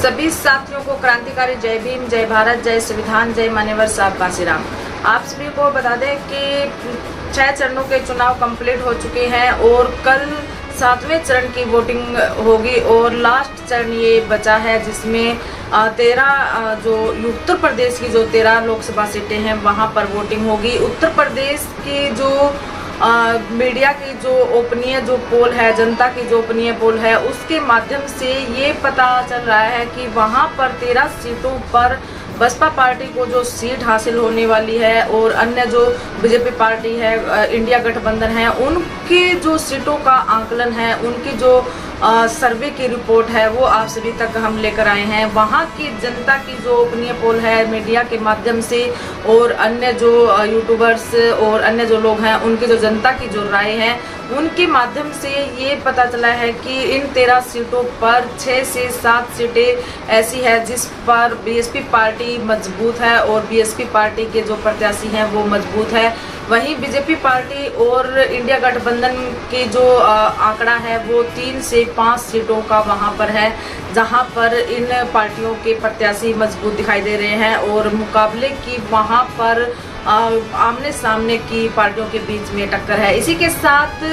सभी साथियों को क्रांतिकारी जय भीम, जय भारत, जय संविधान, जय मान्यवर साहब कांशीराम। आप सभी को बता दें कि 6 चरणों के चुनाव कंप्लीट हो चुके हैं और कल 7वें चरण की वोटिंग होगी और लास्ट चरण ये बचा है जिसमें 13 जो उत्तर प्रदेश की जो 13 लोकसभा सीटें हैं वहां पर वोटिंग होगी। उत्तर प्रदेश की जो मीडिया की जो ओपनीय जो पोल है, जनता की जो ओपनीय पोल है, उसके माध्यम से ये पता चल रहा है कि वहां पर 13 सीटों पर बसपा पार्टी को जो सीट हासिल होने वाली है और अन्य जो बीजेपी पार्टी है, इंडिया गठबंधन है, उनके जो सीटों का आंकलन है, उनकी जो सर्वे की रिपोर्ट है वो आप सभी तक हम लेकर आए हैं। वहाँ की जनता की जो ओपनीय पोल है मीडिया के माध्यम से और अन्य जो यूट्यूबर्स और अन्य जो लोग हैं उनकी जो जनता की जो राय है उनके माध्यम से ये पता चला है कि इन 13 सीटों पर 6 से 7 सीटें ऐसी है जिस पर बीएसपी पार्टी मजबूत है और बीएसपी पार्टी के जो प्रत्याशी हैं वो मजबूत है। वहीं बीजेपी पार्टी और इंडिया गठबंधन की जो आंकड़ा है वो 3 से 5 सीटों का वहां पर है, जहां पर इन पार्टियों के प्रत्याशी मजबूत दिखाई दे रहे हैं और मुकाबले की वहां पर आमने सामने की पार्टियों के बीच में टक्कर है। इसी के साथ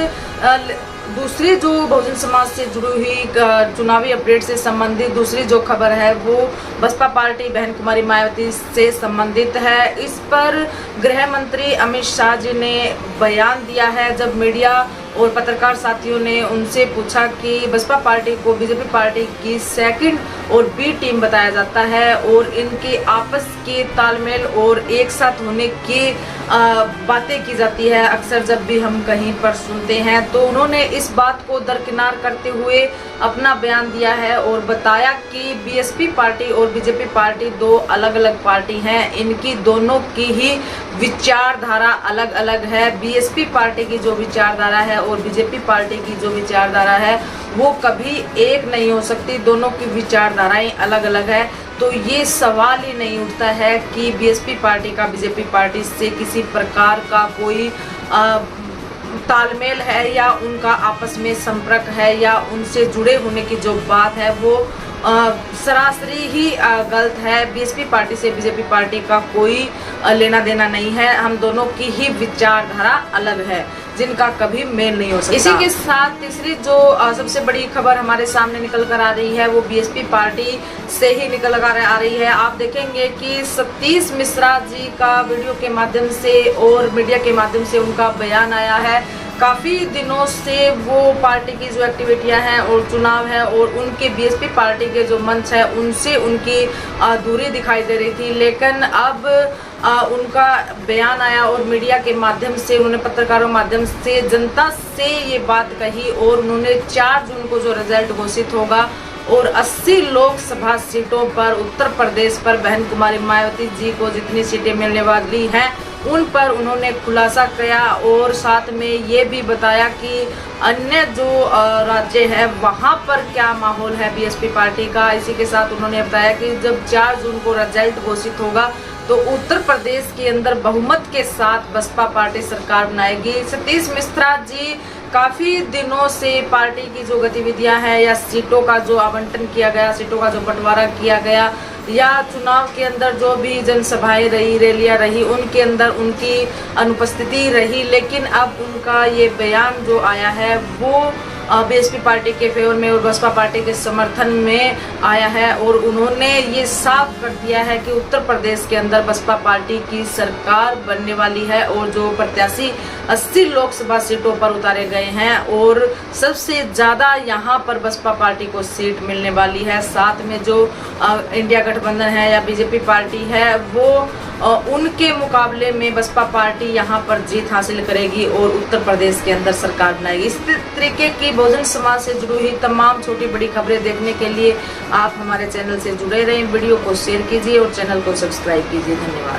दूसरी जो बहुजन समाज से जुड़ी हुई चुनावी अपडेट से संबंधित दूसरी जो खबर है वो बसपा पार्टी बहन कुमारी मायावती से संबंधित है। इस पर गृह मंत्री अमित शाह जी ने बयान दिया है जब मीडिया और पत्रकार साथियों ने उनसे पूछा कि बसपा पार्टी को बीजेपी पार्टी की सेकंड और बी टीम बताया जाता है और इनके आपस के तालमेल और एक साथ होने की बातें की जाती है अक्सर जब भी हम कहीं पर सुनते हैं। तो उन्होंने इस बात को दरकिनार करते हुए अपना बयान दिया है और बताया कि बीएसपी पार्टी और बीजेपी पार्टी 2 अलग अलग पार्टी हैं, इनकी दोनों की ही विचारधारा अलग अलग है। बीएसपी पार्टी की जो विचारधारा है और बीजेपी पार्टी की जो विचारधारा है वो कभी एक नहीं हो सकती, दोनों की विचारधाराएं अलग अलग है। तो ये सवाल ही नहीं उठता है कि बीएसपी पार्टी का बीजेपी पार्टी से किसी प्रकार का कोई तालमेल है या उनका आपस में संपर्क है या उनसे जुड़े होने की जो बात है वो सरासरी ही गलत है। बीएसपी पार्टी से बीजेपी पार्टी का कोई लेना देना नहीं है, हम दोनों की ही विचारधारा अलग है जिनका कभी मेल नहीं हो सकता। इसी के साथ तीसरी जो सबसे बड़ी खबर हमारे सामने निकल कर आ रही है वो बीएसपी पार्टी से ही निकल कर आ रही है। आप देखेंगे कि सतीश मिश्रा जी का वीडियो के माध्यम से और मीडिया के माध्यम से उनका बयान आया है। काफ़ी दिनों से वो पार्टी की जो एक्टिविटियां हैं और चुनाव है और उनके बीएसपी पार्टी के जो मंच है उनसे उनकी दूरी दिखाई दे रही थी, लेकिन अब उनका बयान आया और मीडिया के माध्यम से उन्होंने पत्रकारों माध्यम से जनता से ये बात कही और उन्होंने 4 जून को जो रिजल्ट घोषित होगा और 80 लोकसभा सीटों पर उत्तर प्रदेश पर बहन कुमारी मायावती जी को जितनी सीटें मिलने वाली हैं उन पर उन्होंने खुलासा किया और साथ में ये भी बताया कि अन्य जो राज्य है वहाँ पर क्या माहौल है बीएसपी पार्टी का। इसी के साथ उन्होंने बताया कि जब 4 जून को रिजल्ट घोषित होगा तो उत्तर प्रदेश के अंदर बहुमत के साथ बसपा पार्टी सरकार बनाएगी। सतीश मिश्रा जी काफ़ी दिनों से पार्टी की जो गतिविधियां हैं या सीटों का जो आवंटन किया गया, सीटों का जो बंटवारा किया गया या चुनाव के अंदर जो भी जनसभाएं रही, रैलियां रही, उनके अंदर उनकी अनुपस्थिति रही, लेकिन अब उनका ये बयान जो आया है वो बीएसपी पार्टी के फेवर में और बसपा पार्टी के समर्थन में आया है और उन्होंने ये साफ कर दिया है कि उत्तर प्रदेश के अंदर बसपा पार्टी की सरकार बनने वाली है और जो प्रत्याशी 80 लोकसभा सीटों पर उतारे गए हैं और सबसे ज़्यादा यहाँ पर बसपा पार्टी को सीट मिलने वाली है। साथ में जो इंडिया गठबंधन है या बीजेपी पार्टी है वो उनके मुकाबले में बसपा पार्टी यहाँ पर जीत हासिल करेगी और उत्तर प्रदेश के अंदर सरकार बनाएगी। इस तरीके की बहुजन समाज से जुड़ी हुई तमाम छोटी बड़ी खबरें देखने के लिए आप हमारे चैनल से जुड़े रहें। वीडियो को शेयर कीजिए और चैनल को सब्सक्राइब कीजिए। धन्यवाद।